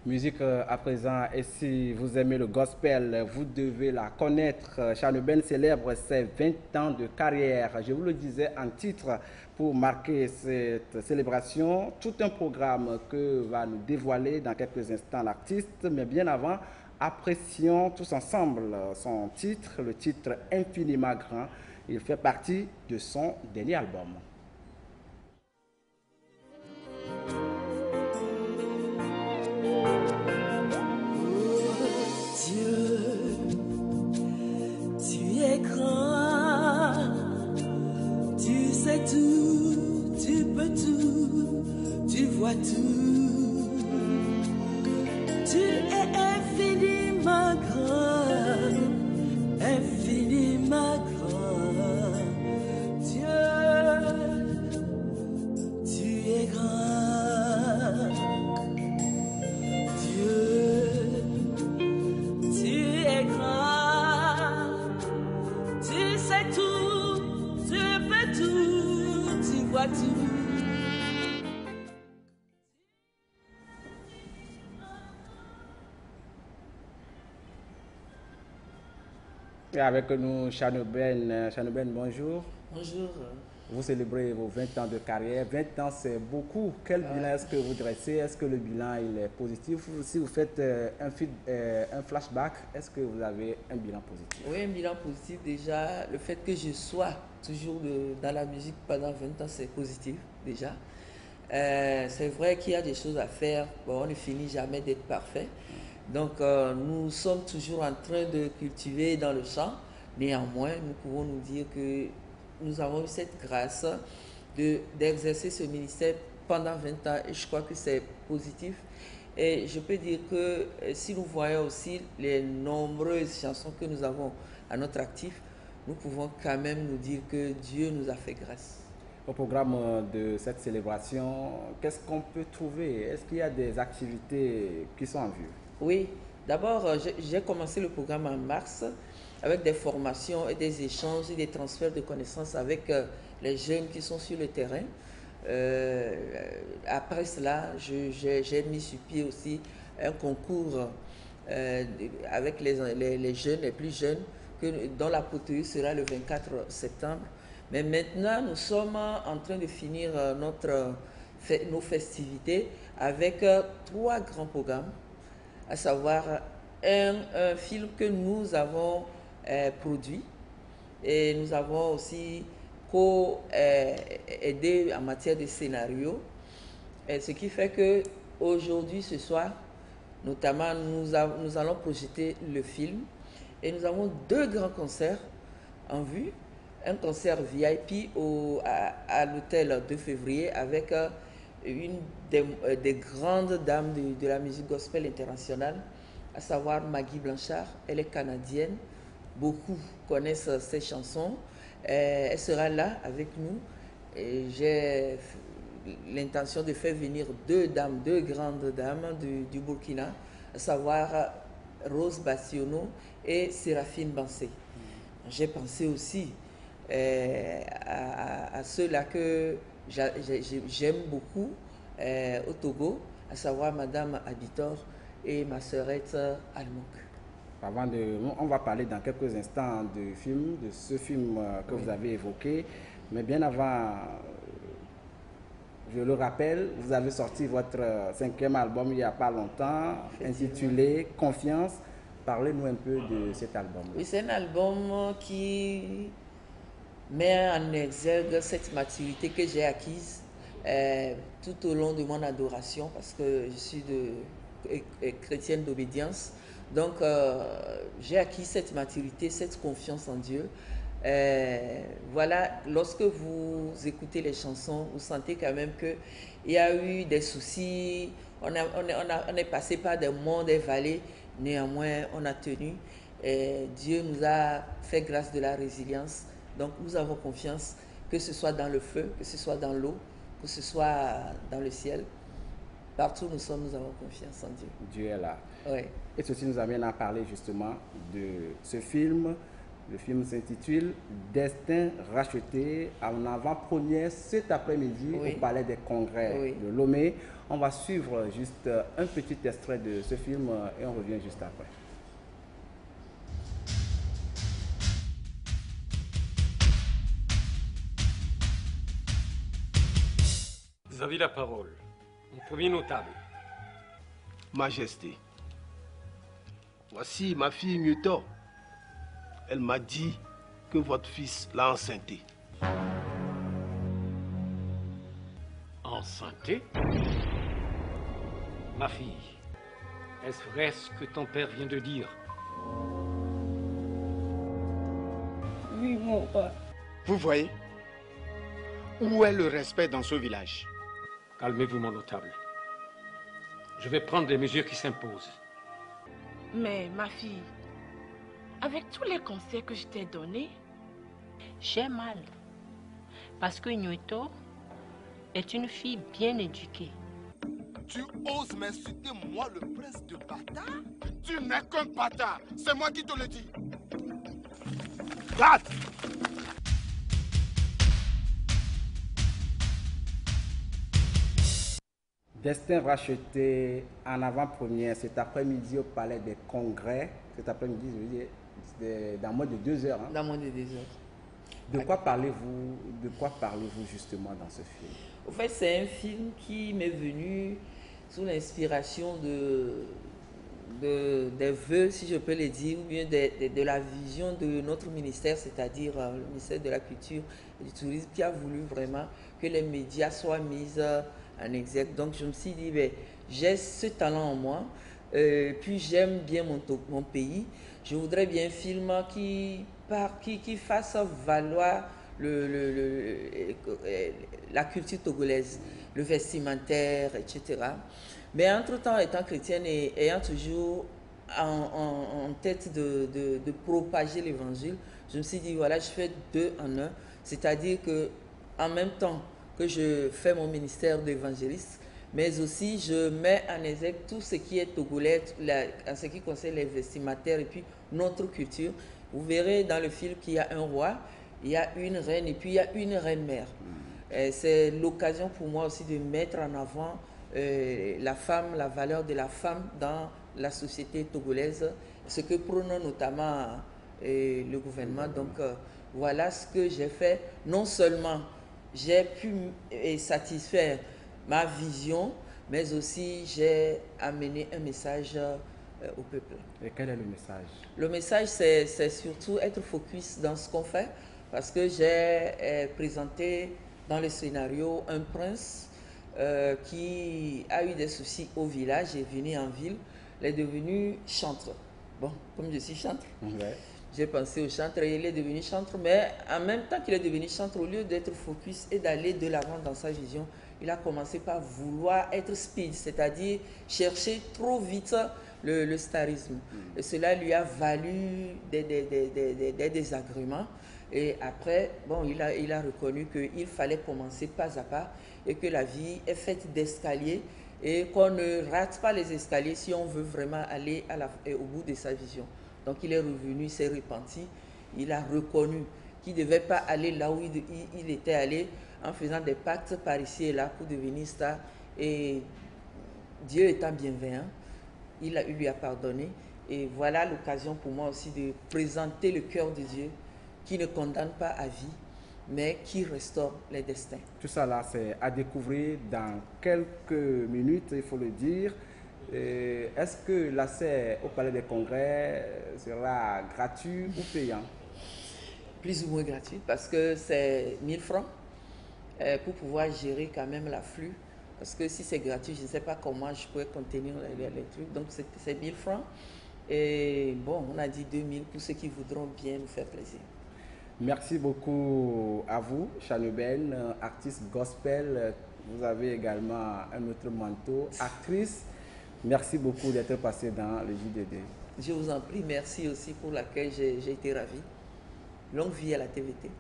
Musique à présent, et si vous aimez le gospel, vous devez la connaître. Charlemagne célèbre ses 20 ans de carrière. Je vous le disais en titre pour marquer cette célébration. Tout un programme que va nous dévoiler dans quelques instants l'artiste. Mais bien avant, apprécions tous ensemble son titre, le titre Infiniment Grand. Il fait partie de son dernier album. Dieu, tu es grand, tu sais tout, tu peux tout, tu vois tout. Tu es infiniment grand, infiniment grand. Dieu, tu es grand. Dieu, tu es grand, tu sais tout, tu peux tout, tu vois tout. Et avec nous, Chanoben. Chanoben, bonjour. Bonjour. Vous célébrez vos 20 ans de carrière. 20 ans, c'est beaucoup. Quel bilan est-ce que vous dressez? Est-ce que le bilan il est positif? Si vous faites un flashback, est-ce que vous avez un bilan positif? Oui, un bilan positif déjà. Le fait que je sois toujours dans la musique pendant 20 ans, c'est positif déjà. C'est vrai qu'il y a des choses à faire. Bon, on ne finit jamais d'être parfait. Donc, nous sommes toujours en train de cultiver dans le champ. Néanmoins, nous pouvons nous dire que nous avons eu cette grâce d'exercer ce ministère pendant 20 ans et je crois que c'est positif. Et je peux dire que si nous voyons aussi les nombreuses chansons que nous avons à notre actif, nous pouvons quand même nous dire que Dieu nous a fait grâce. Au programme de cette célébration, qu'est-ce qu'on peut trouver? Est-ce qu'il y a des activités qui sont en vue? Oui, d'abord, j'ai commencé le programme en mars avec des formations et des échanges et des transferts de connaissances avec les jeunes qui sont sur le terrain. Après cela, j'ai mis sur pied aussi un concours avec les jeunes, les plus jeunes, dont l'apothéose sera le 24 septembre. Mais maintenant, nous sommes en train de finir nos festivités avec trois grands programmes, à savoir un film que nous avons produit et nous avons aussi co-aidé en matière de scénario. Et ce qui fait que aujourd'hui, ce soir, notamment, nous allons projeter le film et nous avons deux grands concerts en vue. Un concert VIP à l'hôtel 2 février avec une des grandes dames de la musique gospel internationale, à savoir Maggie Blanchard. Elle est canadienne. Beaucoup connaissent ses chansons. Elle sera là avec nous. J'ai l'intention de faire venir deux grandes dames du Burkina, à savoir Rose Bassiono et Séraphine Bansé. J'ai pensé aussi à ceux-là que j'aime beaucoup au Togo, à savoir Madame Abitor et ma sœurette Almouk. On va parler dans quelques instants du film, de ce film que vous avez évoqué. Mais bien avant, je le rappelle, vous avez sorti votre cinquième album il n'y a pas longtemps, intitulé Confiance. Parlez-nous un peu de cet album. Oui, c'est un album qui met en exergue cette maturité que j'ai acquise tout au long de mon adoration, parce que je suis chrétienne d'obédience. Donc, j'ai acquis cette maturité, cette confiance en Dieu. Voilà, lorsque vous écoutez les chansons, vous sentez quand même qu'il y a eu des soucis, on est passé par des monts, des vallées, néanmoins on a tenu. Et Dieu nous a fait grâce de la résilience. Donc nous avons confiance, que ce soit dans le feu, que ce soit dans l'eau, que ce soit dans le ciel. Partout où nous sommes, nous avons confiance en Dieu. Dieu est là. Oui. Et ceci nous amène à parler justement de ce film. Le film s'intitule Destin racheté, en avant-première cet après-midi au Palais des Congrès de Lomé. On va suivre juste un petit extrait de ce film et on revient juste après. Vous avez la parole. Mon premier notable. Majesté, voici ma fille Newton. Elle m'a dit que votre fils l'a enceinté. Enceinté? Ma fille, est-ce vrai ce que ton père vient de dire? Oui, mon père. Vous voyez? Où est le respect dans ce village? Calmez-vous, mon notable. Je vais prendre les mesures qui s'imposent. Mais ma fille, avec tous les conseils que je t'ai donnés, j'ai mal. Parce que Nyoto est une fille bien éduquée. Tu oses m'insulter, moi, le prince de bâtard? Tu n'es qu'un bâtard. C'est moi qui te le dis. Garde! Destin racheté en avant-première cet après-midi au Palais des Congrès. Cet après-midi, je veux dire, dans moins de 2 heures. Hein. Dans moins de 2 heures. De quoi parlez-vous justement dans ce film? Au fait, c'est un film qui m'est venu sous l'inspiration des vœux, si je peux le dire, ou bien de la vision de notre ministère, c'est-à-dire le ministère de la Culture et du Tourisme, qui a voulu vraiment que les médias soient mis en exergue. Donc je me suis dit, ben, j'ai ce talent en moi, puis j'aime bien mon pays. Je voudrais bien un film qui fasse valoir la culture togolaise, le vestimentaire, etc. Mais entre-temps, étant chrétienne et ayant toujours en tête de propager l'évangile, je me suis dit, voilà, je fais 2 en 1. C'est-à-dire que en même temps que je fais mon ministère d'évangéliste, mais aussi je mets en exergue tout ce qui est togolais, en ce qui concerne les vestimentaires et puis notre culture. Vous verrez dans le film qu'il y a un roi, il y a une reine et puis il y a une reine-mère. C'est l'occasion pour moi aussi de mettre en avant la femme, la valeur de la femme dans la société togolaise, ce que prône notamment le gouvernement. Donc voilà ce que j'ai fait. Non seulement j'ai pu satisfaire ma vision, mais aussi j'ai amené un message au peuple. Et quel est le message? Le message, c'est surtout être focus dans ce qu'on fait, parce que j'ai présenté dans le scénario un prince qui a eu des soucis au village, est venu en ville, il est devenu chantre. Bon, comme je suis chantre, j'ai pensé au chantre et il est devenu chantre, mais en même temps qu'il est devenu chantre, au lieu d'être focus et d'aller de l'avant dans sa vision, il a commencé par vouloir être speed, c'est-à-dire chercher trop vite le starisme. Et cela lui a valu des désagréments. Et après, bon, il a reconnu qu'il fallait commencer pas à pas et que la vie est faite d'escaliers et qu'on ne rate pas les escaliers si on veut vraiment aller au bout de sa vision. Donc il est revenu, il s'est repenti, il a reconnu qu'il ne devait pas aller là où il était allé en faisant des pactes par ici et là pour devenir star. Et Dieu étant bienveillant, il lui a pardonné. Et voilà l'occasion pour moi aussi de présenter le cœur de Dieu qui ne condamne pas à vie, mais qui restaure les destins. Tout ça là, c'est à découvrir dans quelques minutes, il faut le dire. Est-ce que l'accès au Palais des Congrès sera gratuit ou payant? Plus ou moins gratuit, parce que c'est 1000 francs pour pouvoir gérer quand même l'afflux. Parce que si c'est gratuit, je ne sais pas comment je pourrais contenir les trucs. Donc c'est 1000 francs. Et bon, on a dit 2000 pour ceux qui voudront bien nous faire plaisir. Merci beaucoup à vous, Chaneben, artiste gospel. Vous avez également un autre manteau, actrice. Merci beaucoup d'être passé dans le JDD. Je vous en prie, merci aussi pour l'accueil, j'ai été ravi. Longue vie à la TVT.